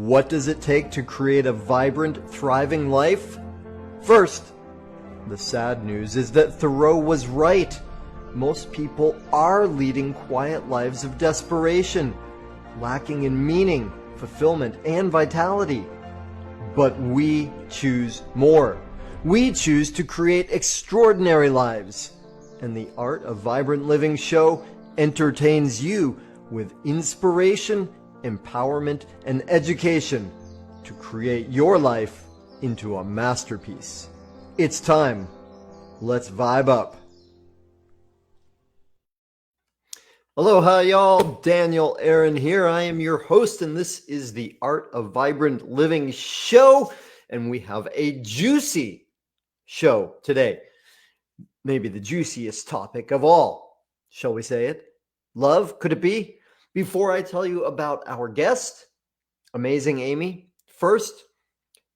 What does it take to create a vibrant, thriving life? First, the sad news is that Thoreau was right. Most people are leading quiet lives of desperation, lacking in meaning, fulfillment, and vitality. But we choose more. We choose to create extraordinary lives. And the Art of Vibrant Living show entertains you with inspiration, empowerment, and education to create your life into a masterpiece. It's time. Let's vibe up. Aloha, y'all. Daniel Aaron here. I am your host, and this is the Art of Vibrant Living show. And we have a juicy show today. Maybe the juiciest topic of all. Shall we say it? Love, could it be? Before I tell you about our guest, amazing Amy, first,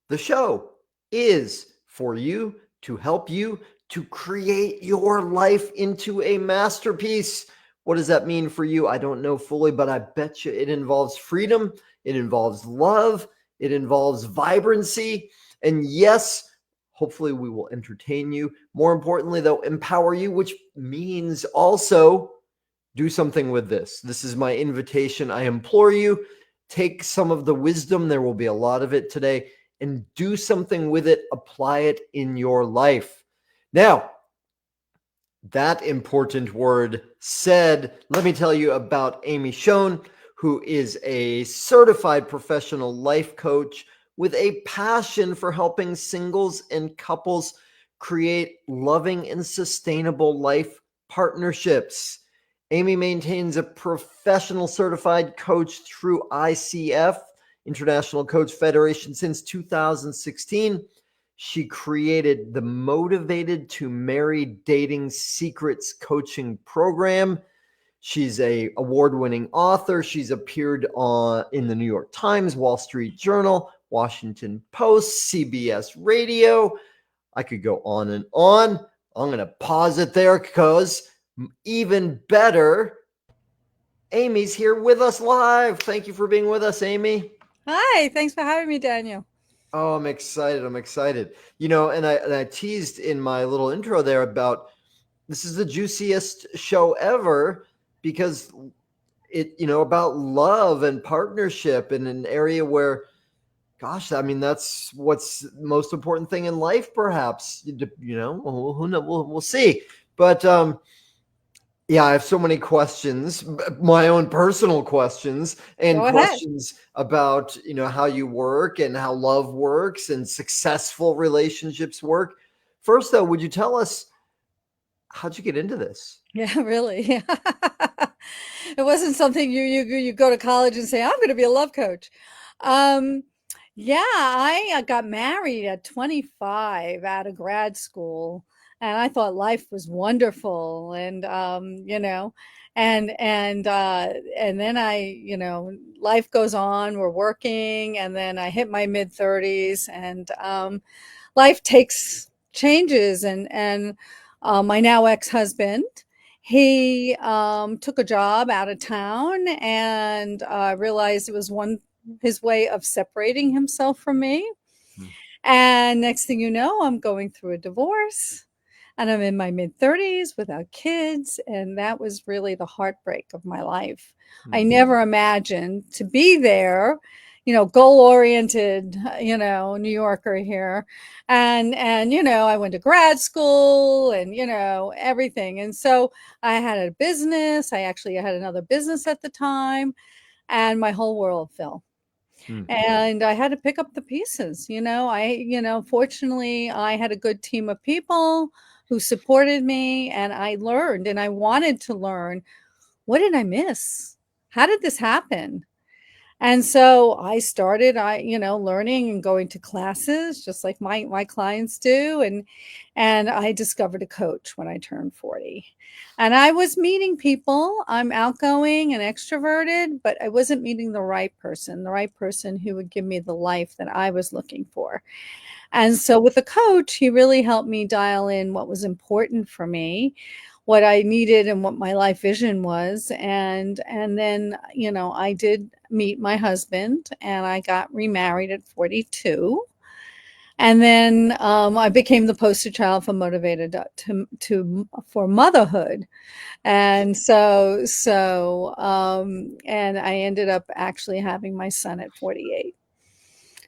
the show is for you to help you to create your life into a masterpiece. What does that mean for you? I don't know fully, but I bet you it involves freedom, it involves love, it involves vibrancy, and yes, hopefully we will entertain you. More importantly, though, empower you, which means also do something with this. This is my invitation. I implore you, take some of the wisdom, there will be a lot of it today, and do something with it, apply it in your life. Now, that important word said, let me tell you about Amy Schoen, who is a certified professional life coach with a passion for helping singles and couples create loving and sustainable life partnerships. Amy maintains a professional certified coach through ICF, International Coach Federation, since 2016. She created the Motivated to Marry Dating Secrets coaching program. She's an award-winning author. She's appeared in the New York Times, Wall Street Journal, Washington Post, CBS Radio. I could go on and on. I'm going to pause it there because even better, Amy's here with us live. Thank you for being with us, Amy. Hi, thanks for having me, Daniel. Oh, I'm excited. I'm excited. You know, and I teased in my little intro there about this is the juiciest show ever because it, about love and partnership in an area where, gosh, I mean, that's what's the most important thing in life, perhaps. We'll see. But yeah, I have so many questions, my own personal questions, and questions about, how you work and how love works and successful relationships work. First, though, would you tell us, how'd you get into this? Yeah, really. It wasn't something you go to college and say, I'm going to be a love coach. Yeah, I got married at 25 out of grad school. And I thought life was wonderful, and and then life goes on. We're working, and then I hit my mid-30s, and life takes changes. And my now ex-husband, he took a job out of town, and realized it was his way of separating himself from me. And next thing you know, I'm going through a divorce. And I'm in my mid-30s without kids. And that was really the heartbreak of my life. I never imagined to be there, goal-oriented, New Yorker here. And I went to grad school and, everything. And so I had a business. I had another business at the time. And my whole world fell. And I had to pick up the pieces. Fortunately, I had a good team of people who supported me, and I learned, and I wanted to learn, what did I miss? How did this happen? And so I started, learning and going to classes just like my clients do. And I discovered a coach when I turned 40. And I was meeting people. I'm outgoing and extroverted, but I wasn't meeting the right person who would give me the life that I was looking for. And so with the coach, he really helped me dial in what was important for me, what I needed and what my life vision was. And then, I did meet my husband and I got remarried at 42. And then I became the poster child for motivated for motherhood. And I ended up actually having my son at 48.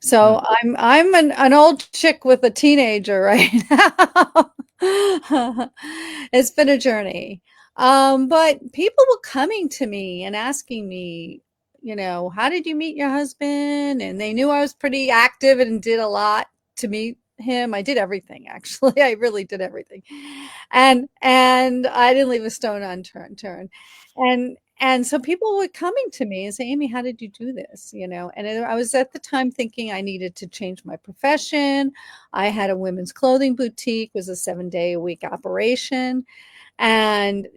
Hmm. So I'm an old chick with a teenager right now. It's been a journey. But people were coming to me and asking me, how did you meet your husband? And they knew I was pretty active and did a lot to meet him. I did everything, actually. I really did everything. And I didn't leave a stone unturned. And so people were coming to me and say, Amy, how did you do this? And I was at the time thinking I needed to change my profession. I had a women's clothing boutique, it was a 7-day-a-week operation. And,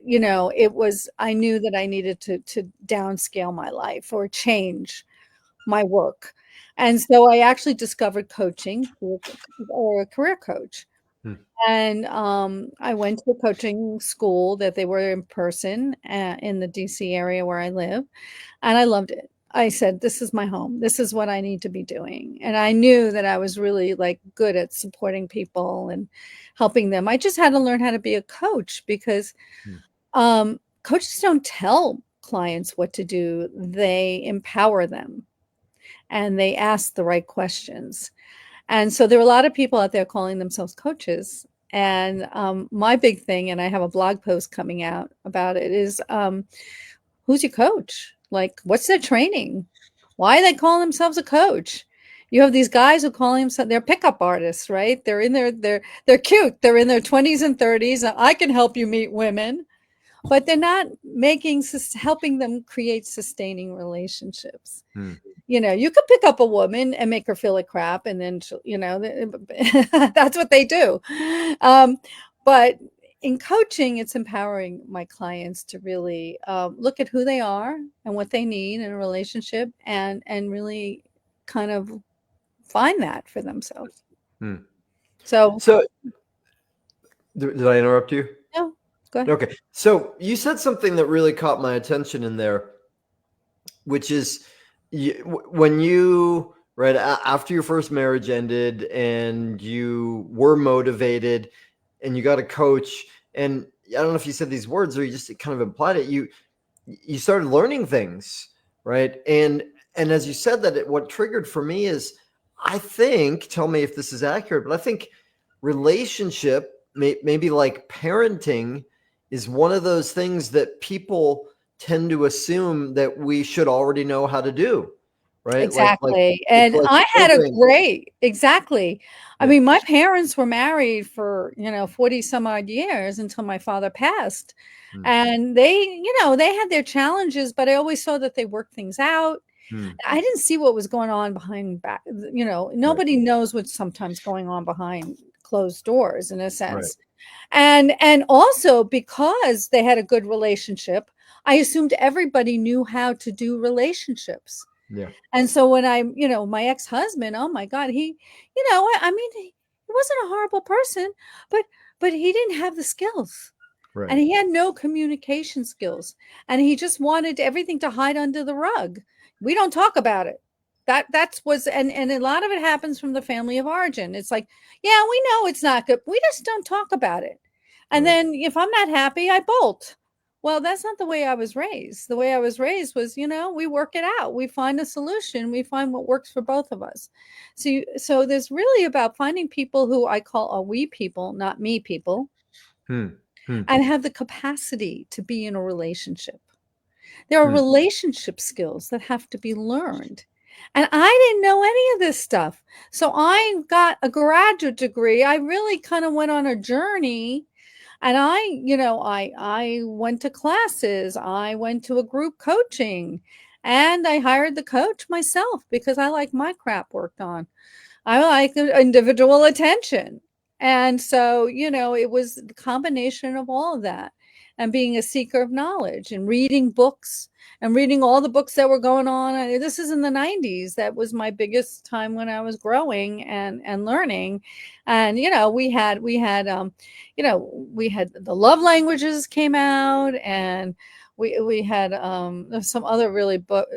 I knew that I needed to downscale my life or change my work. And so I actually discovered coaching or a career coach. Hmm. And I went to a coaching school that they were in person in the DC area where I live. And I loved it. I said, this is my home. This is what I need to be doing. And I knew that I was really like good at supporting people and helping them. I just had to learn how to be a coach because Hmm. coaches don't tell clients what to do. They empower them and they ask the right questions. And so there are a lot of people out there calling themselves coaches. And my big thing, and I have a blog post coming out about it, is who's your coach? Like, what's their training? Why are they calling themselves a coach? You have these guys who call themselves, they're pickup artists, right? They're cute. They're in their 20s and 30s. I can help you meet women, but they're not helping them create sustaining relationships. Hmm. You could pick up a woman and make her feel like crap, and then that's what they do. But in coaching, it's empowering my clients to really look at who they are and what they need in a relationship, and really kind of find that for themselves. Hmm. So, So, did I interrupt you? yeah, go ahead. Okay. So you said something that really caught my attention in there, which is when you right after your first marriage ended and you were motivated and you got a coach, and I don't know if you said these words or you just kind of implied it, you started learning things, right? And as you said that, what triggered for me is, I think, tell me if this is accurate, but I think relationship, maybe like parenting, is one of those things that people tend to assume that we should already know how to do, right? Like Exactly. it's And like I had a children. great, exactly. I Yeah. mean, my parents were married for, 40 some odd years until my father passed. Hmm. And they had their challenges, but I always saw that they worked things out. Hmm. I didn't see what was going on behind back, Right. nobody knows what's sometimes going on behind closed doors in a Right. sense. And also because they had a good relationship, I assumed everybody knew how to do relationships. Yeah. And so when my ex-husband, oh my God, I mean, he wasn't a horrible person, but he didn't have the skills and Right. he had no communication skills and he just wanted everything to hide under the rug. We don't talk about it. That's was and a lot of it happens from the family of origin. It's like, yeah, we know it's not good. We just don't talk about it. And Right. then if I'm not happy, I bolt. Well, that's not the way I was raised. The way I was raised was, we work it out. We find a solution. We find what works for both of us. So there's really about finding people who I call a we people, not me people, Hmm. Hmm. and have the capacity to be in a relationship. There are Hmm. relationship skills that have to be learned. And I didn't know any of this stuff. So I got a graduate degree. I really kind of went on a journey and I went to classes. I went to a group coaching and I hired the coach myself because I like my crap worked on. I like individual attention. And so, it was the combination of all of that. and being a seeker of knowledge and reading books and reading all the books that were going on. This is in the 90s. That was my biggest time when I was growing and learning. And we had the love languages came out, and we had some other really book.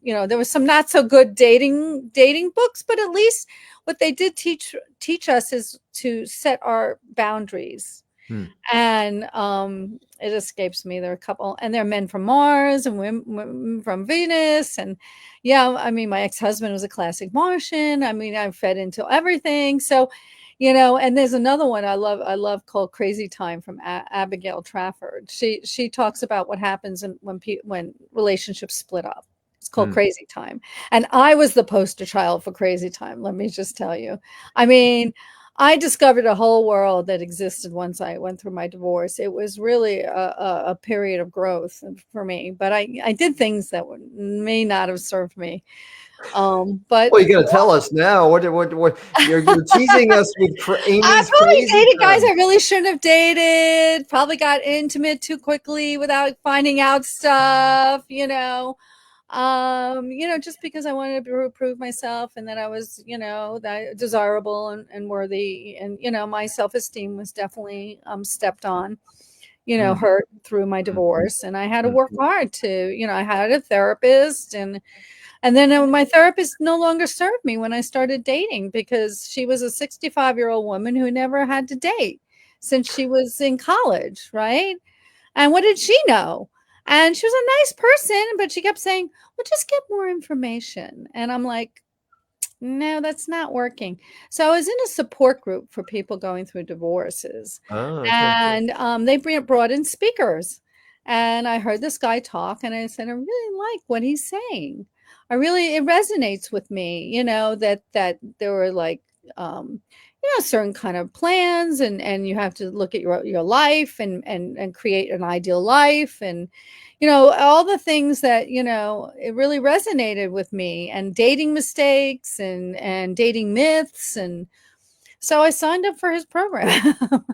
There was some not so good dating books, but at least what they did teach us is to set our boundaries. Hmm. And it escapes me. There are a couple, and there are men from Mars and women from Venus. And yeah, I mean, my ex-husband was a classic Martian. I mean, I fed into everything. So, and there's another one I love called Crazy Time from Abigail Trafford. She talks about what happens when relationships split up. It's called Hmm. Crazy Time. And I was the poster child for Crazy Time, let me just tell you. I mean, I discovered a whole world that existed once I went through my divorce. It was really a period of growth for me, but I did things that may not have served me. But Well, you got to tell us now. What you're teasing us with I Amy's probably crazy dated guys time. I really shouldn't have dated, probably got intimate too quickly without finding out stuff, just because I wanted to prove myself and that I was, that desirable and worthy. And, my self-esteem was definitely stepped on, Hmm. hurt through my Hmm. divorce. And I had to Hmm. work hard to, I had a therapist, and then my therapist no longer served me when I started dating, because she was a 65-year-old woman who never had to date since she was in college, right? And what did she know? And she was a nice person, but she kept saying, well, just get more information. And I'm like, no, that's not working. So I was in a support group for people going through divorces, Oh, okay. and they brought in speakers. And I heard this guy talk, and I said, I really like what he's saying. It resonates with me, that there were like, certain kind of plans, and you have to look at your life and create an ideal life, and all the things that, it really resonated with me, and dating mistakes and dating myths. And so I signed up for his program.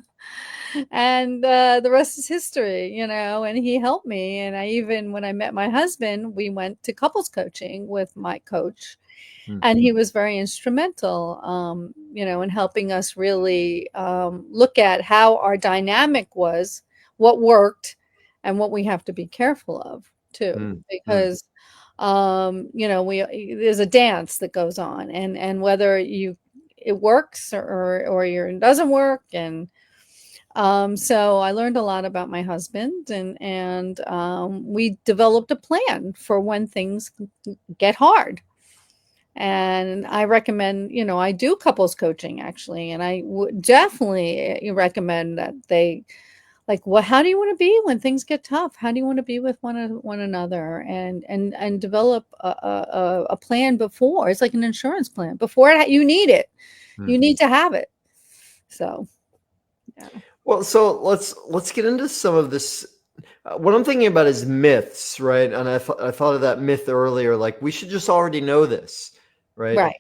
And the rest is history, and he helped me. And when I met my husband, we went to couples coaching with my coach, Hmm. and he was very instrumental, in helping us really look at how our dynamic was, what worked, and what we have to be careful of too, Hmm. Hmm. because we there's a dance that goes on, and whether it works or it doesn't work. And so I learned a lot about my husband, and we developed a plan for when things get hard. And I recommend, I do couples coaching actually, and I would definitely recommend that they, like, what, how do you want to be when things get tough? How do you want to be with one another, and develop a plan before. It's like an insurance plan before you need it. Hmm. You need to have it. So, yeah. Well, so let's get into some of this. What I'm thinking about is myths, right? And I thought of that myth earlier, like we should just already know this, right? Right.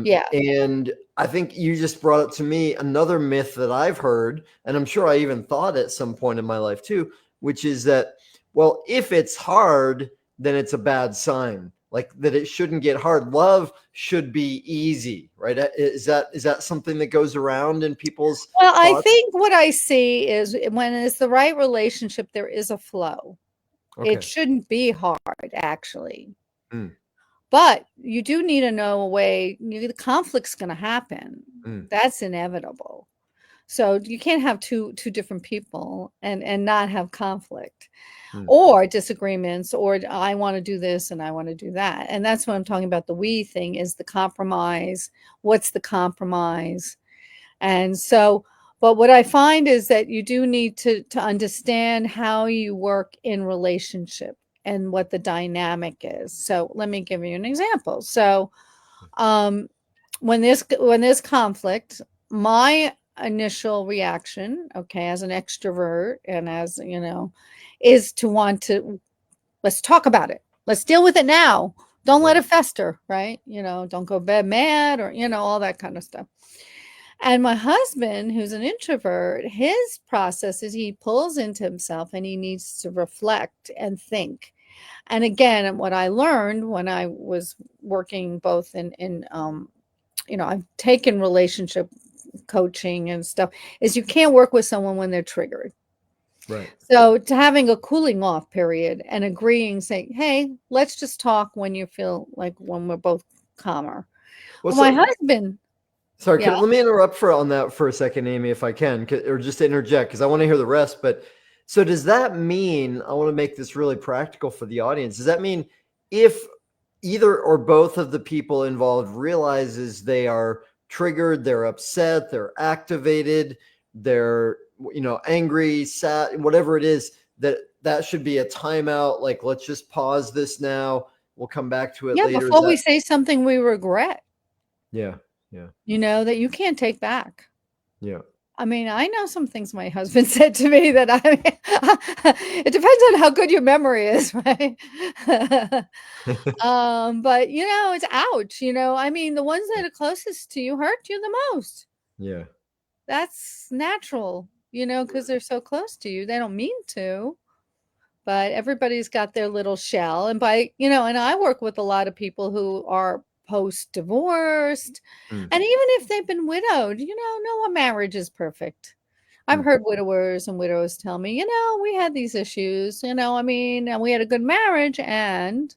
Yeah. And I think you just brought up to me another myth that I've heard, and I'm sure I even thought at some point in my life too, which is that, well, if it's hard, then it's a bad sign. Like that it shouldn't get hard. Love should be easy, right? Is that something that goes around in people's Well, I thoughts? think what I see is when it's the right relationship, there is a flow. It Okay. shouldn't be hard, actually. Mm, But you do need to know a way, the conflict's going to happen. mm, That's inevitable. So you can't have two different people and not have conflict mm, or disagreements, or I want to do this and I want to do that. And that's what I'm talking about. The we thing is the compromise. What's the compromise? And so, but what I find is that you do need to understand how you work in relationship and what the dynamic is. So let me give you an example. So um, when there's conflict, my initial reaction, okay, as an extrovert and as is to want to, let's talk about it. Let's deal with it now. Don't let right. it fester, right? Don't go bed mad, or all that kind of stuff. And my husband, who's an introvert, his process is he pulls into himself and he needs to reflect and think. And again, what I learned when I was working both I've taken relationship coaching and stuff, is you can't work with someone when they're triggered. Right. So to having a cooling off period and agreeing, saying, hey, let's just talk when you feel like when we're both calmer. Well, Well, my so husband, sorry, yeah. let me interrupt on that for a second, Amy, if I can, or just interject because I want to hear the rest. But so does that mean, I want to make this really practical for the audience. Does that mean if either or both of the people involved realizes they are triggered, they're upset, they're activated, they're, angry, sad, whatever it is, that should be a timeout? Like, let's just pause this now. We'll come back to it Yeah, later. Is before we that? say something we regret, Yeah. Yeah. that you can't take back. Yeah. I mean, I know some things my husband said to me that it depends on how good your memory is, right? But it's ouch, I mean, the ones that are closest to you hurt you the most. Yeah. That's natural, because they're so close to you. They don't mean to, but everybody's got their little shell. And and I work with a lot of people who are post-divorced. Mm. And even if they've been widowed, no marriage is perfect. I've Mm. heard widowers and widows tell me, we had these issues, I mean, and we had a good marriage. And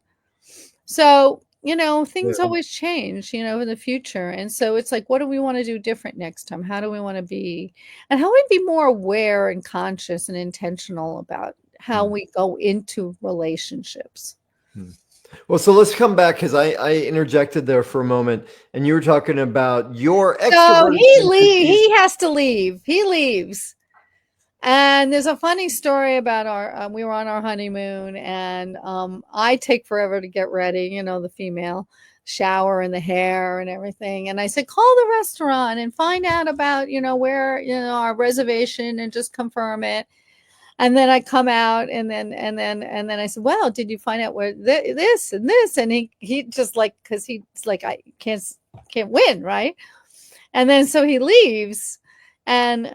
so, Yeah. things always change, in the future. And so it's like, what do we want to do different next time? How do we want to be? And how do we be more aware and conscious and intentional about how Mm. we go into relationships? Mm. Well, so let's come back because I interjected there for a moment, and you were talking about your So extroverted tendencies. he has to leave. He leaves. And there's a funny story about we were on our honeymoon, and I take forever to get ready, the female shower and the hair and everything. And I said, call the restaurant and find out about, where, our reservation, and just confirm it. And then I come out, and then I said, well, did you find out where this and this? And he just like, because he's like, I can't win, right? And then so he leaves, and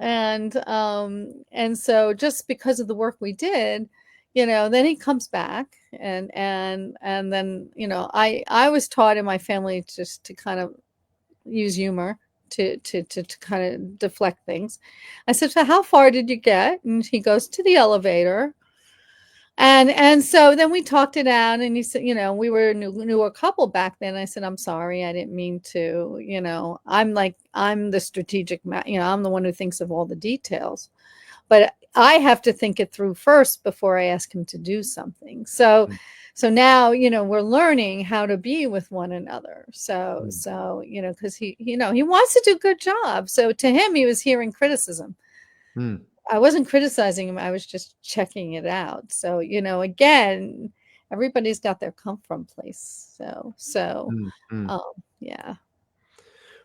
so just because of the work we did, then he comes back, and then I was taught in my family just to kind of use humor to kind of deflect things. I said, so how far did you get? And he goes, to the elevator. And so then we talked it out, and he said, we were a newer couple back then. I said, I'm sorry, I didn't mean to, I'm the strategic, I'm the one who thinks of all the details, but I have to think it through first before I ask him to do something. So, Mm. so now, we're learning how to be with one another. So, Mm. so, because he wants to do a good job. So to him, he was hearing criticism. Mm. I wasn't criticizing him. I was just checking it out. So, again, everybody's got their come from place. Mm. Mm. Um, yeah.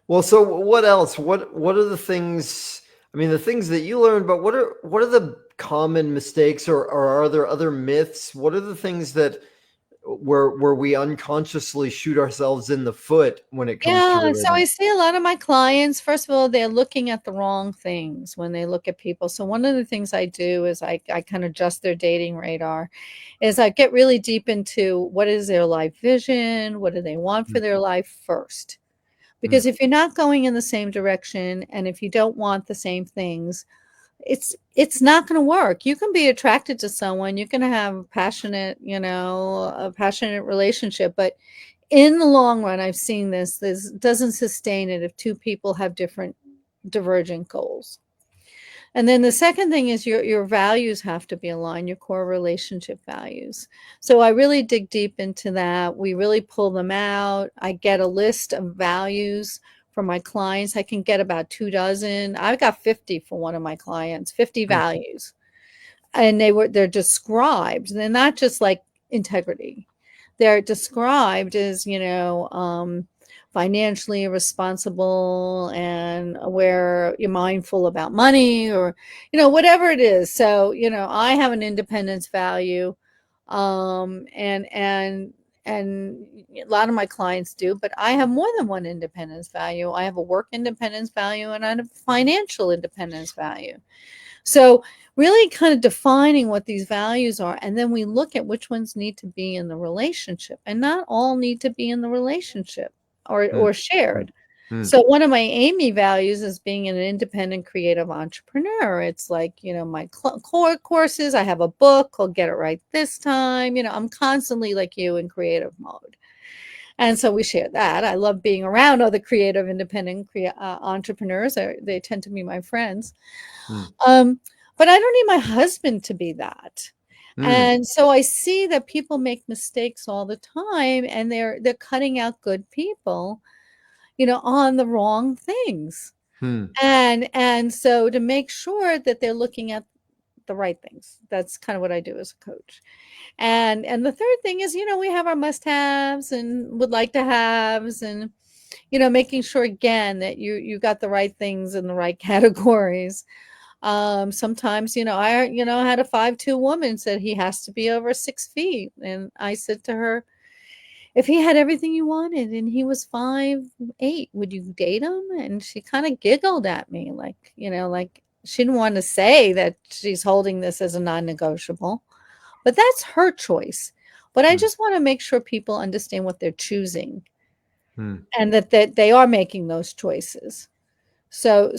Well, so what else? What are the things? I mean, the things that you learned, but what are the common mistakes, or are there other myths? What are the things that where we unconsciously shoot ourselves in the foot when it comes to Yeah. So I relating? see a lot of my clients, first of all, they're looking at the wrong things when they look at people. So one of the things I do is I kind of adjust their dating radar, is I get really deep into what is their life vision? What do they want for Mm. their life first? Because Mm. if you're not going in the same direction, and if you don't want the same things, it's not going to work. You can be attracted to someone, you can have passionate, a passionate relationship, but in the long run, I've seen this doesn't sustain it if two people have different divergent goals. And then the second thing is your values have to be aligned, your core relationship values. So I really dig deep into that. We really pull them out. I get a list of values for my clients. I can get about 2 dozen. I've got 50 for one of my clients, 50 Mm. values. And they're described. They're not just like integrity. They're described as, financially responsible and aware, you're mindful about money, or, whatever it is. So, I have an independence value. And a lot of my clients do, but I have more than one independence value. I have a work independence value and I have a financial independence value. So really kind of defining what these values are, and then we look at which ones need to be in the relationship, and not all need to be in the relationship mm, or mm, shared. mm, So one of my Amy values is being an independent creative entrepreneur. It's like, my core courses, I have a book, I'll get it right this time. I'm constantly like you in creative mode. And so we share that. I love being around other creative, independent entrepreneurs. They tend to be my friends. mm, Um, but I don't need my husband to be that. mm, And so I see that people make mistakes all the time, and they're cutting out good people, on the wrong things. mm. And so to make sure that they're looking at the right things. That's kind of what I do as a coach. And the third thing is, we have our must-haves and would like to haves, and making sure again that you got the right things in the right categories. Sometimes, I had a 5'2" woman said he has to be over 6 feet. And I said to her, if he had everything you wanted and he was 5'8", would you date him? And she kind of giggled at me, like she didn't want to say that she's holding this as a non-negotiable, but that's her choice. But I Mm, just want to make sure people understand what they're choosing, mm, and that they are making those choices. So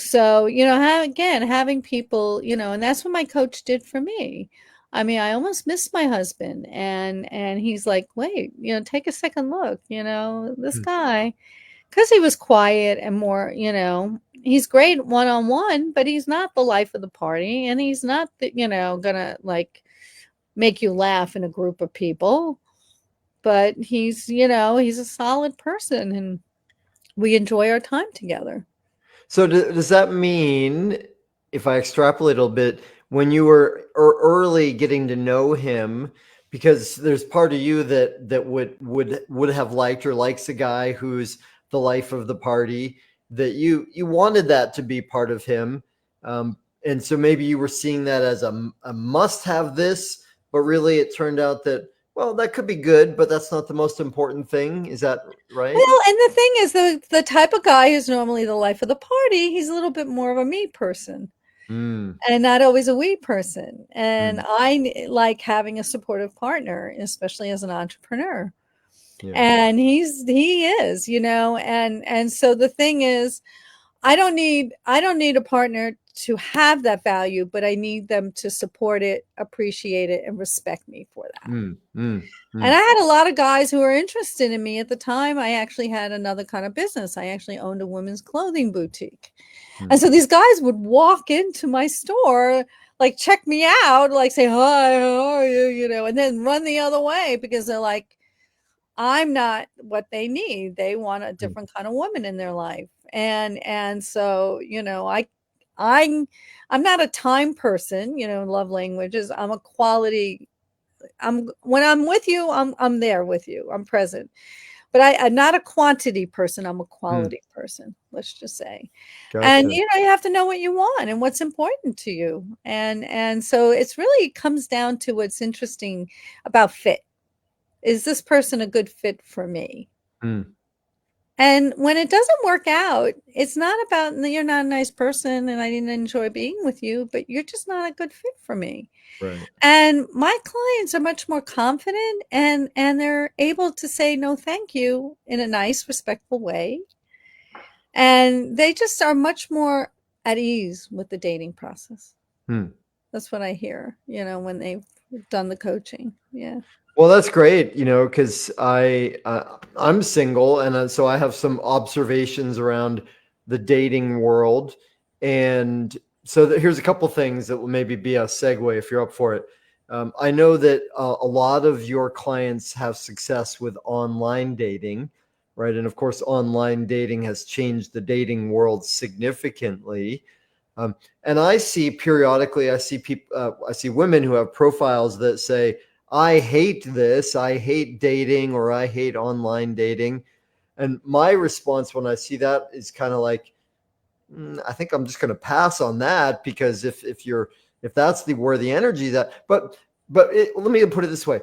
again, having people, and that's what my coach did for me. I mean, I almost missed my husband, and he's like, wait, take a second look, this mm, guy, because he was quiet and more, he's great one-on-one, but he's not the life of the party, and he's not the, gonna like make you laugh in a group of people, but he's a solid person, and we enjoy our time together. So does that mean, if I extrapolate a little bit, when you were early getting to know him, because there's part of you that would have liked or likes a guy who's the life of the party, that you wanted that to be part of him, and so maybe you were seeing that as a must have this, but really it turned out that, well, that could be good, but that's not the most important thing. Is that right? Well, and the thing is, the type of guy who's normally the life of the party, he's a little bit more of a me person Mm, and not always a we person. And mm, like having a supportive partner, especially as an entrepreneur. yeah. And he is, and so the thing is, I don't need a partner to have that value, but I need them to support it, appreciate it, and respect me for that. Mm, mm, And I mm, had a lot of guys who were interested in me at the time. I actually had another kind of business. I actually owned a women's clothing boutique. mm, And so these guys would walk into my store, like check me out, like say, hi, how are you? And then run the other way because they're like, I'm not what they need. They want a mm, different kind of woman in their life. And so, I'm I'm not a time person, love languages. I'm a quality. When I'm with you, I'm there with you. I'm present. But I'm not a quantity person. I'm a mm. quality person, let's just say. And Gotcha. you have to know what you want and what's important to you. And so it's really comes down to what's interesting about fit. Is this person a good fit for me? Mm, And when it doesn't work out, it's not about you're not a nice person and I didn't enjoy being with you, but you're just not a good fit for me. right. And my clients are much more confident, and they're able to say no thank you in a nice, respectful way. And they just are much more at ease with the dating process. Mm. That's what I hear, when they've done the coaching. Yeah. Well, that's great, because I'm single, and so I have some observations around the dating world, and so here's a couple things that will maybe be a segue if you're up for it. I know that a lot of your clients have success with online dating, right? And of course, online dating has changed the dating world significantly. And I see periodically, I see people, I see women who have profiles that say, I hate this, I hate dating, or I hate online dating. And my response when I see that is kind of like, I think I'm just going to pass on that, because if that's the where the energy that, let me put it this way.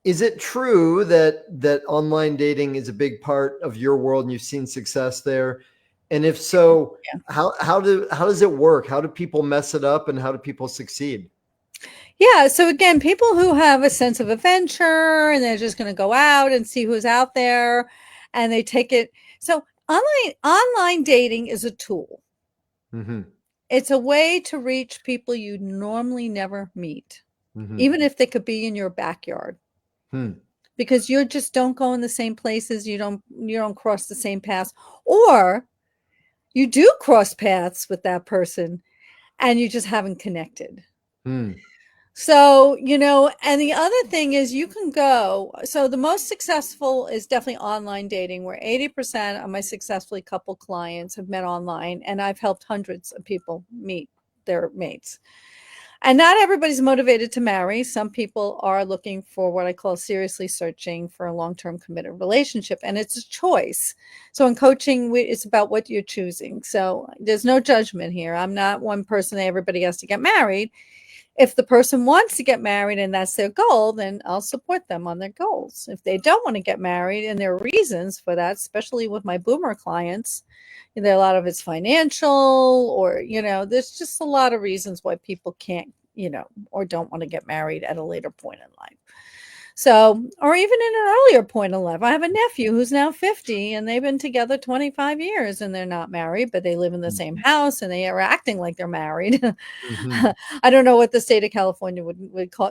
Is it true that online dating is a big part of your world and you've seen success there? And if so, Yeah. how does it work? How do people mess it up and how do people succeed? Yeah. So again, people who have a sense of adventure and they're just going to go out and see who's out there and they take it. So online dating is a tool. Mm-hmm. It's a way to reach people you normally never meet, Mm-hmm. even if they could be in your backyard, Hmm. because you just don't go in the same places, you don't cross the same paths, or you do cross paths with that person and you just haven't connected. Hmm. So, and the other thing is you can go. So, the most successful is definitely online dating, where 80% of my successfully coupled clients have met online, and I've helped hundreds of people meet their mates. And not everybody's motivated to marry. Some people are looking for what I call seriously searching for a long term committed relationship, and it's a choice. So, in coaching, it's about what you're choosing. So, there's no judgment here. I'm not one person that everybody has to get married. If the person wants to get married and that's their goal, then I'll support them on their goals. If they don't want to get married and there are reasons for that, especially with my boomer clients, a lot of it's financial, or, there's just a lot of reasons why people can't, or don't want to get married at a later point in life. So, or even in an earlier point in life. I have a nephew who's now 50 and they've been together 25 years and they're not married, but they live in the same house and they are acting like they're married. Mm-hmm. I don't know what the state of California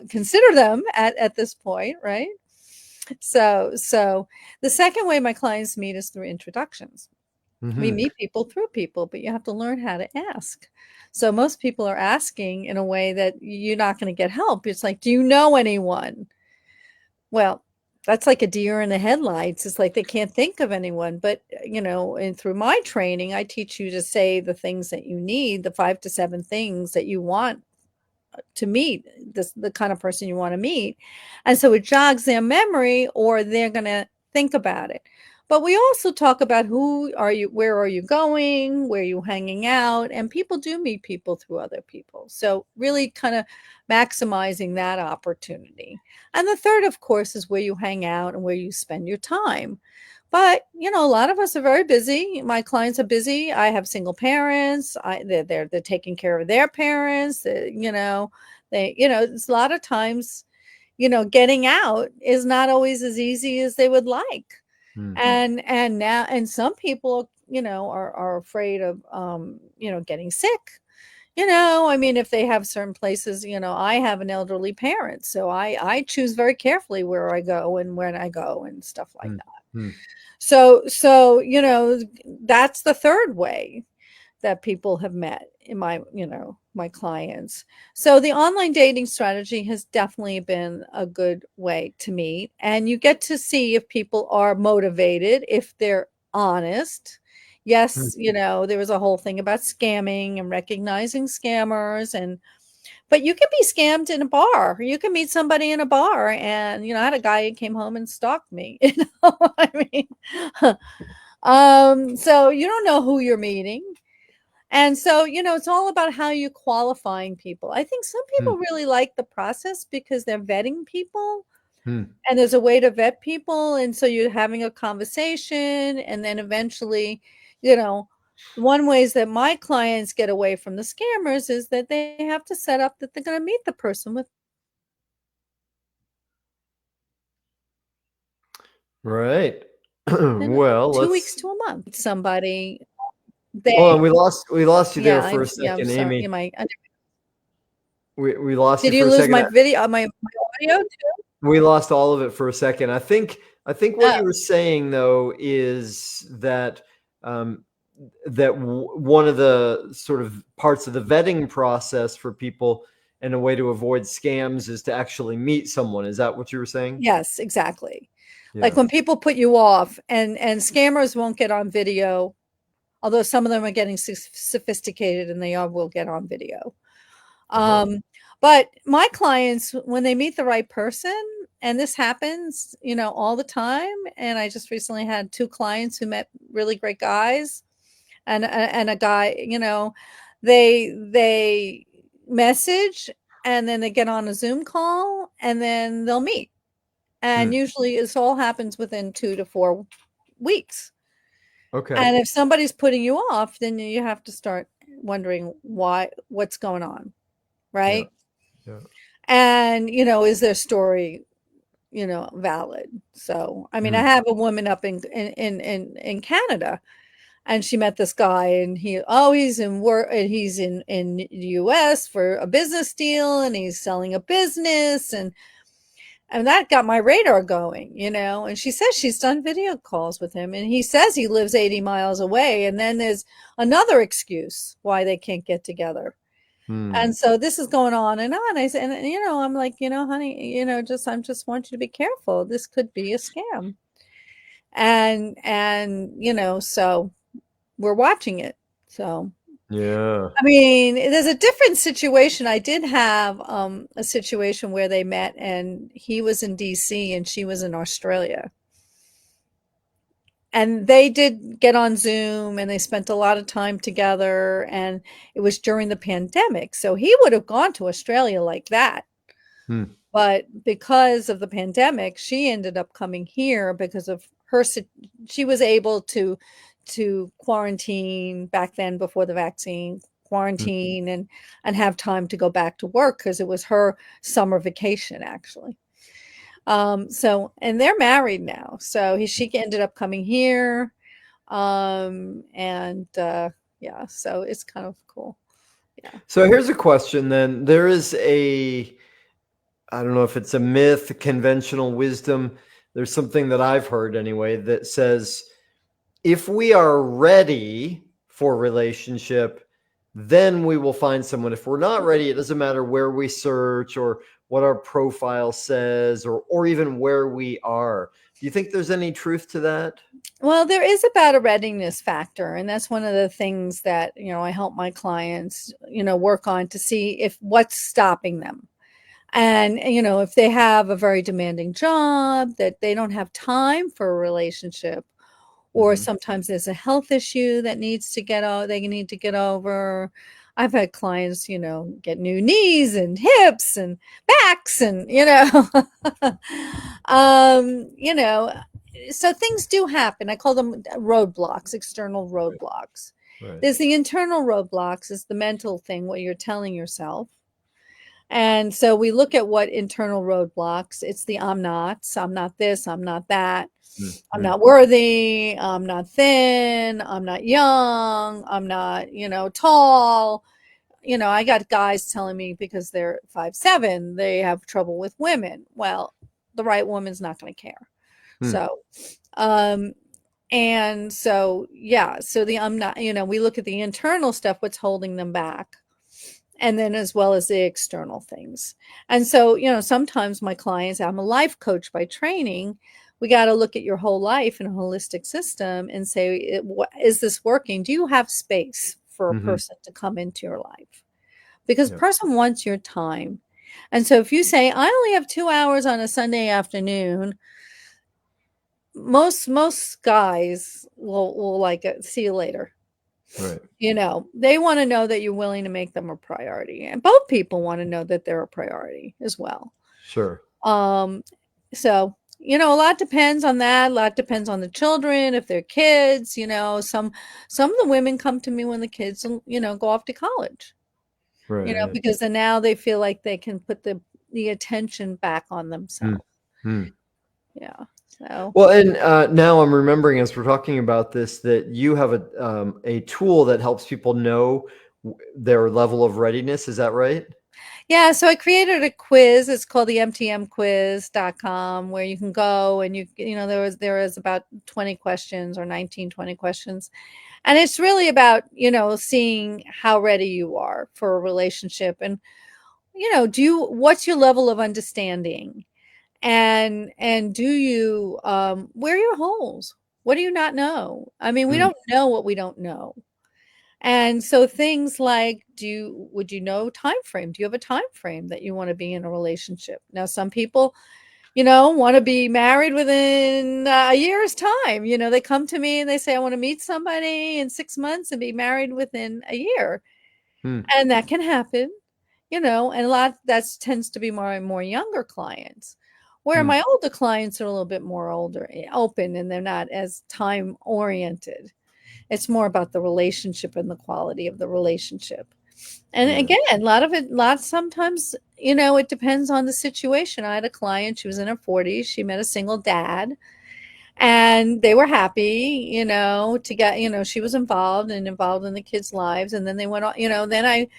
consider them at this point, right? So the second way my clients meet is through introductions. We Mm-hmm. meet people through people, but you have to learn how to ask. So most people are asking in a way that you're not going to get help. It's like, do you know anyone? Well, that's like a deer in the headlights. It's like they can't think of anyone. But, and through my training, I teach you to say the things that you need, the 5 to 7 things that you want to meet the kind of person you want to meet. And so it jogs their memory, or they're going to think about it. But we also talk about who are you, where are you going, where are you hanging out, and people do meet people through other people. So really kind of maximizing that opportunity. And the third, of course, is where you hang out and where you spend your time. But a lot of us are very busy. My clients are busy. I have single parents. They're taking care of their parents. It's a lot of times, getting out is not always as easy as they would like. Hmm. And some people, are afraid of getting sick. I mean, if they have certain places, I have an elderly parent, so I choose very carefully where I go and when I go and stuff like that. Hmm. So, that's the third way that people have met in my clients. So the online dating strategy has definitely been a good way to meet, and you get to see if people are motivated, if they're honest. Hmm. Yes, there was a whole thing about scamming and recognizing scammers, but you can be scammed in a bar. You can meet somebody in a bar, and I had a guy who came home and stalked me. I mean, so you don't know who you're meeting. And so, it's all about how you're qualifying people. I think some Hmm. people really like the process because they're vetting people, Hmm. and there's a way to vet people. And so you're having a conversation, and then eventually, you know, one ways that my clients get away from the scammers is that they have to set up that they're going to meet the person with Right. in Well, 2 weeks let's to a month. Somebody hold they on. We lost you there yeah, for a I'm second, sorry. Amy. We lost you Did you for a lose second. my video, my audio too? We lost all of it for a second. I think what you Oh, were saying though is that um, one of the sort of parts of the vetting process for people and a way to avoid scams is to actually meet someone. Is that what you were saying? yes, exactly. Like Yeah. when people put you off, and scammers won't get on video, although some of them are getting sophisticated and they all will get on video. Uh-huh. Um, but my clients, when they meet the right person, and this happens, all the time. And I just recently had 2 clients who met really great guys, and a guy, they message, and then they get on a Zoom call, and then they'll meet. And Hmm. usually this all happens within 2 to 4 weeks. Okay. And if somebody's putting you off, then you have to start wondering what's going on, Yeah. right? Yeah. And, is their story, valid? So, I mean, I Hmm. have a woman up in Canada, and she met this guy, and he's in work, and he's in the US for a business deal, and he's selling a business, and that got my radar going, and she says she's done video calls with him, and he says he lives 80 miles away, and then there's another excuse why they can't get together. Hmm. And so this is going on and on. I said, and I'm like, honey, I'm just want you to be careful. This could be a scam. And so we're watching it. So Yeah. I mean, there's a different situation. I did have a situation where they met, and he was in DC and she was in Australia. And they did get on Zoom and they spent a lot of time together, and it was during the pandemic. So he would have gone to Australia like that. Hmm. But because of the pandemic, she ended up coming here because of she was able to quarantine back then before the vaccine, Hmm. quarantine and have time to go back to work because it was her summer vacation actually. So and they're married now. So she ended up coming here. And yeah, so it's kind of cool. Yeah. So here's a question then. There is I don't know if it's a myth, a conventional wisdom. There's something that I've heard anyway that says if we are ready for relationship, then we will find someone. If we're not ready, it doesn't matter where we search or what our profile says or even where we are. Do you think there's any truth to that? Well, there is about a readiness factor, and that's one of the things that, I help my clients, work on to see if what's stopping them. And, if they have a very demanding job, that they don't have time for a relationship, or Hmm. sometimes there's a health issue that they need to get over. I've had clients, get new knees and hips and backs and, you know, so things do happen. I call them roadblocks, external Right. roadblocks. Right. There's the internal roadblocks, is the mental thing, what you're telling yourself. And so we look at what internal roadblocks. It's the I'm not this, I'm not that, I'm Mm-hmm. not worthy, I'm not thin, I'm not young, I'm not, tall. I got guys telling me because they're 5'7", they have trouble with women. Well, the right woman's not going to care. So, um, and so, yeah, so I'm not, we look at the internal stuff, what's holding them back, and then as well as the external things. And so, sometimes my clients, I'm a life coach by training. We got to look at your whole life in a holistic system and say, is this working? Do you have space for a Mm-hmm. person to come into your life? Because Yep. person wants your time. And so if you say, I only have 2 hours on a Sunday afternoon, most guys will like it. See you later. Right. They want to know that you're willing to make them a priority, and both people want to know that they're a priority as well. Sure. um so a lot depends on that. A lot depends on the children, if they're kids. Some of the women come to me when the kids go off to college, Right. because then now they feel like they can put the attention back on themselves. Mm-hmm. Yeah. So Well, and now I'm remembering as we're talking about this that you have a tool that helps people know their level of readiness. Is that right? yeah, so I created a quiz. It's called the mtmquiz.com, where you can go and there is about 20 questions, or 19, 20 questions. And it's really about, seeing how ready you are for a relationship, and what's your level of understanding, and do you where are your holes? What do you not know? I mean, we Mm. don't know what we don't know. And so things like, would you know time frame? Do you have a time frame that you want to be in a relationship? Now, some people, want to be married within a year's time. They come to me and they say, I want to meet somebody in 6 months and be married within a year. Mm. And that can happen, and a lot that tends to be more and more younger clients. Where Mm, my older clients are a little bit more open, and they're not as time oriented. It's more about the relationship and the quality of the relationship. And yeah. again, sometimes, it depends on the situation. I had a client, she was in her 40s, she met a single dad, and they were happy, to get, she was involved in the kids' lives. And then they went on, then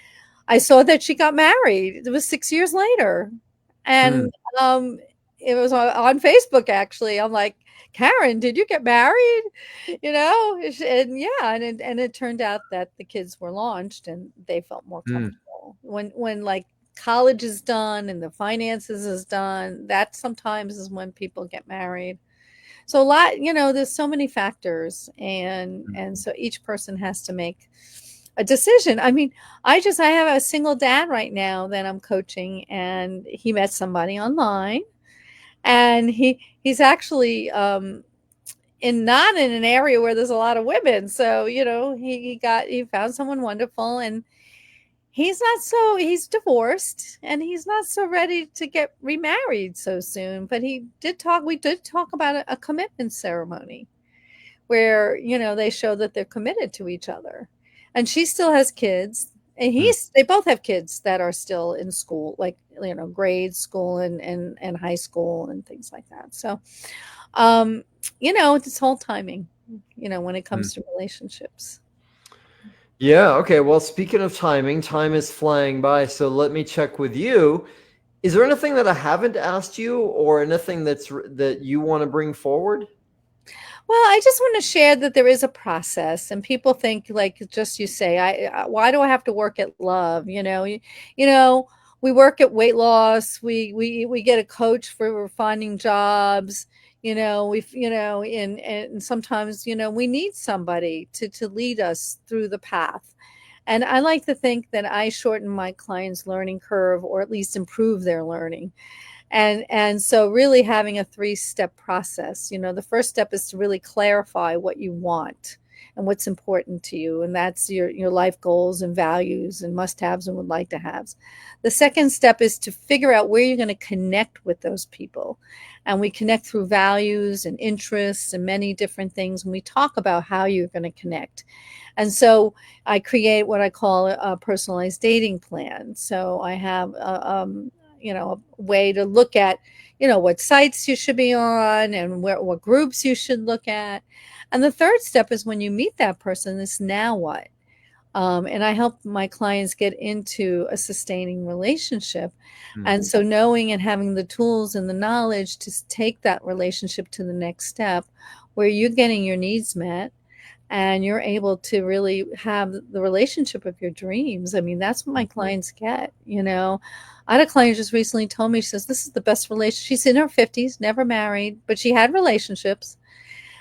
I saw that she got married. It was 6 years later. Mm, And it was on Facebook, actually. I'm like, Karen, did you get married? And yeah, and it turned out that the kids were launched and they felt more mm, comfortable. When like college is done and the finances is done, that sometimes is when people get married. So a lot, there's so many factors, and so each person has to make a decision. I mean, I have a single dad right now that I'm coaching, and he met somebody online, and he's actually in not in an area where there's a lot of women. So, he found someone wonderful, and he's divorced, and he's not so ready to get remarried so soon. But we did talk about a commitment ceremony where, they show that they're committed to each other. And she still has kids, and mm. they both have kids that are still in school, like, grade school and high school and things like that. So, um, it's whole timing, when it Mm. comes to relationships. Yeah. Okay. Well, speaking of timing, time is flying by. So let me check with you. Is there anything that I haven't asked you, or anything that you want to bring forward? Well, I just want to share that there is a process, and people think, like, just you say, why do I have to work at love? You know, we work at weight loss. We get a coach for finding jobs. And sometimes, we need somebody to lead us through the path. And I like to think that I shorten my clients' learning curve, or at least improve their learning. And so really having a three-step process. The first step is to really clarify what you want and what's important to you, and that's your life goals and values and must-haves and would like to haves. The second step is to figure out where you're going to connect with those people, and we connect through values and interests and many different things, and we talk about how you're going to connect. And so I create what I call a personalized dating plan. So I have a way to look at, what sites you should be on, and what groups you should look at. And the third step is, when you meet that person, is now what? And I help my clients get into a sustaining relationship. Mm, And so knowing and having the tools and the knowledge to take that relationship to the next step, where you're getting your needs met, and you're able to really have the relationship of your dreams. I mean, that's what my mm, clients get. I had a client just recently told me, she says, this is the best relationship. She's in her 50s, never married, but she had relationships.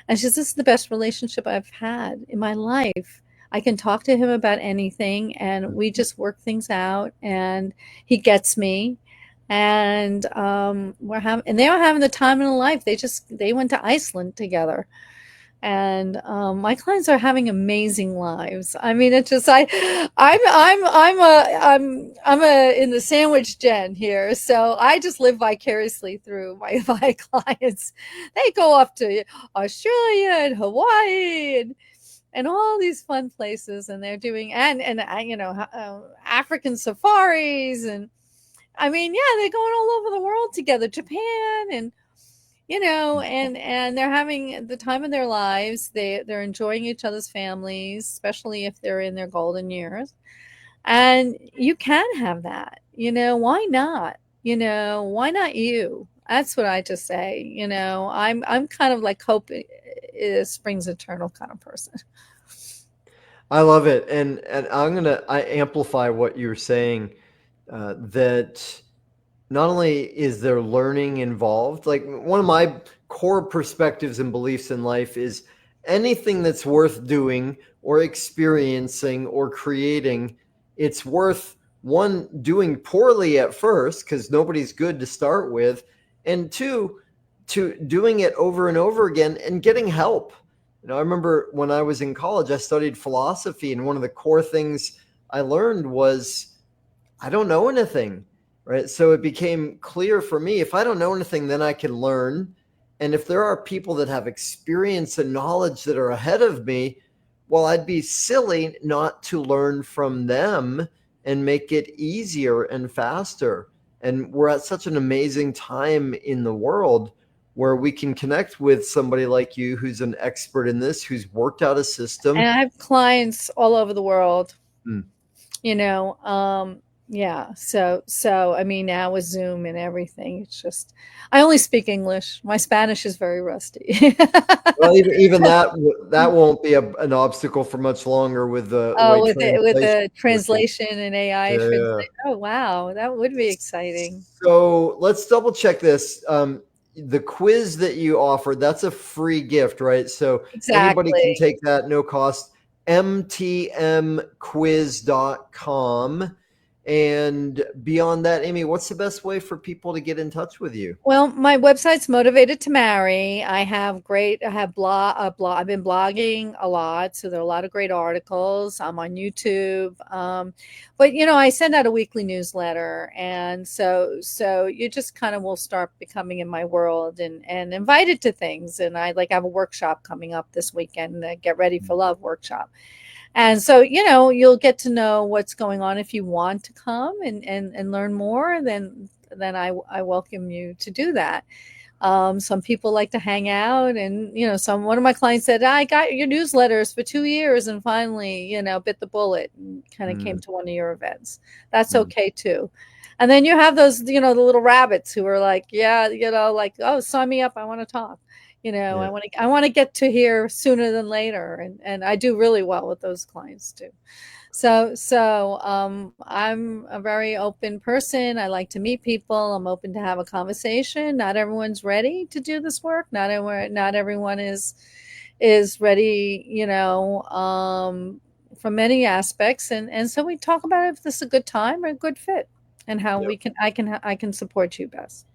And she says, this is the best relationship I've had in my life. I can talk to him about anything, and mm. we just work things out, and he gets me. And they were having the time of their life. They went to Iceland together, and my clients are having amazing lives. I mean, it's just I'm a in the sandwich gen here, so I just live vicariously through my clients. They go off to Australia and Hawaii and all these fun places, and they're doing African safaris, and I mean, yeah, they're going all over the world together, Japan, and they're having the time of their lives. They're enjoying each other's families, especially if they're in their golden years. And you can have that. Why not? Why not you? That's what I just say. I'm kind of like hope is springs eternal kind of person. I love it, and I amplify what you're saying. That not only is there learning involved, like one of my core perspectives and beliefs in life is anything that's worth doing or experiencing or creating, it's worth one, doing poorly at first because nobody's good to start with, and two, to doing it over and over again and getting help. I remember when I was in college, I studied philosophy, and one of the core things I learned was I don't know anything, right? So it became clear for me, if I don't know anything, then I can learn. And if there are people that have experience and knowledge that are ahead of me, well, I'd be silly not to learn from them and make it easier and faster. And we're at such an amazing time in the world where we can connect with somebody like you who's an expert in this, who's worked out a system. And I have clients all over the world, Mm. you know. Yeah. So I mean, now with Zoom and everything, it's just I only speak English. My Spanish is very rusty. Well, even that won't be an obstacle for much longer with the way Oh, with translation the is working. translation and AI Yeah. translate. Oh, wow, that would be exciting. So let's double check this. The quiz that you offered, that's a free gift, right? So anybody can Exactly. take that, no cost. mtmquiz.com. And beyond that, Amy, what's the best way for people to get in touch with you? Well, my website's Motivated to Marry. I have I've been blogging a lot, so there are a lot of great articles. I'm on YouTube. But you know, I send out a weekly newsletter, and so you just kind of will start becoming in my world and invited to things. And I have a workshop coming up this weekend, the Get Ready for Love workshop. And so, you know, you'll get to know what's going on. If you want to come and learn more, then I welcome you to do that. Some people like to hang out, and you know, one of my clients said, I got your newsletters for 2 years and finally, you know, bit the bullet and kind of came Mm, to one of your events. That's mm, okay too. And then you have those, you know, the little rabbits who are like, yeah, you know, like, oh, sign me up. I want to talk. You know, yeah. I want to get to here sooner than later. And I do really well with those clients too. So I'm a very open person. I like to meet people. I'm open to have a conversation. Not everyone's ready to do this work. Not everyone is ready, you know, from many aspects. And so we talk about if this is a good time or a good fit and how Yeah. I can support you best.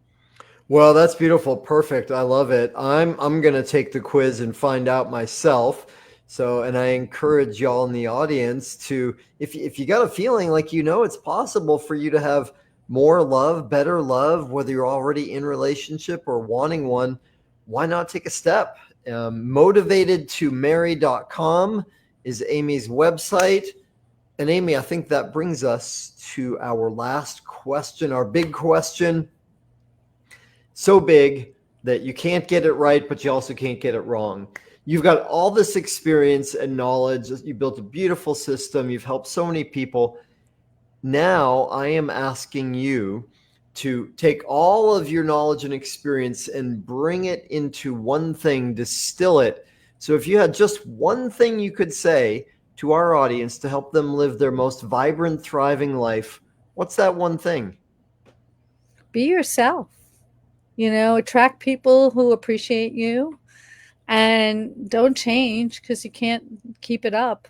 Well, that's beautiful. Perfect. I love it. I'm going to take the quiz and find out myself. So, and I encourage y'all in the audience to, if you got a feeling like you know it's possible for you to have more love, better love, whether you're already in relationship or wanting one, why not take a step? Motivated2marry.com is Amy's website. And Amy, I think that brings us to our last question, our big question. So big that you can't get it right, but you also can't get it wrong. You've got all this experience and knowledge. You built a beautiful system. You've helped so many people. Now I am asking you to take all of your knowledge and experience and bring it into one thing, distill it. So if you had just one thing you could say to our audience to help them live their most vibrant, thriving life, what's that one thing? Be yourself. You know, attract people who appreciate you and don't change because you can't keep it up.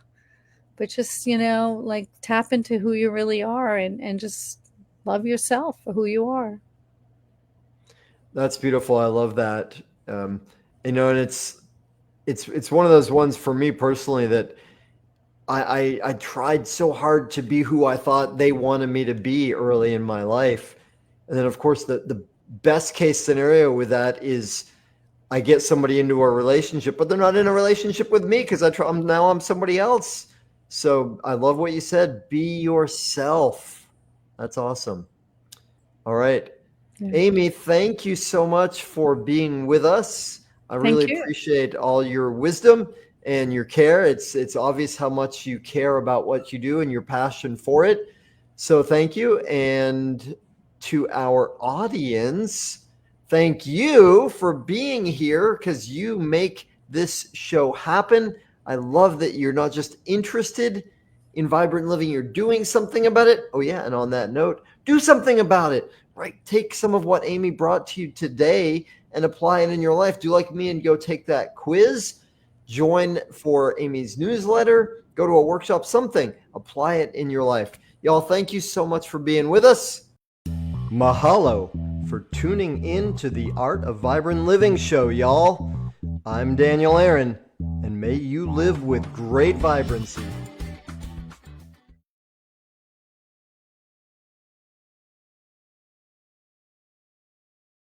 But just, you know, like tap into who you really are and just love yourself for who you are. That's beautiful. I love that. Um, and it's one of those ones for me personally that I tried so hard to be who I thought they wanted me to be early in my life. And then of course the best case scenario with that is I get somebody into a relationship, but they're not in a relationship with me because now I'm somebody else. So I love what you said. Be yourself. That's awesome. All right. Yeah. Amy, thank you so much for being with us. I really Thank you. appreciate all your wisdom and your care. It's obvious how much you care about what you do and your passion for it. So thank you. And to our audience, thank you for being here because you make this show happen. I love that you're not just interested in vibrant living, you're doing something about it. Oh, yeah. And on that note, do something about it, right? Take some of what Amy brought to you today and apply it in your life. Do like me and go take that quiz, join for Amy's newsletter, go to a workshop, something, apply it in your life. Y'all, thank you so much for being with us. Mahalo for tuning in to the Art of Vibrant Living show, y'all. I'm Daniel Aaron, and may you live with great vibrancy.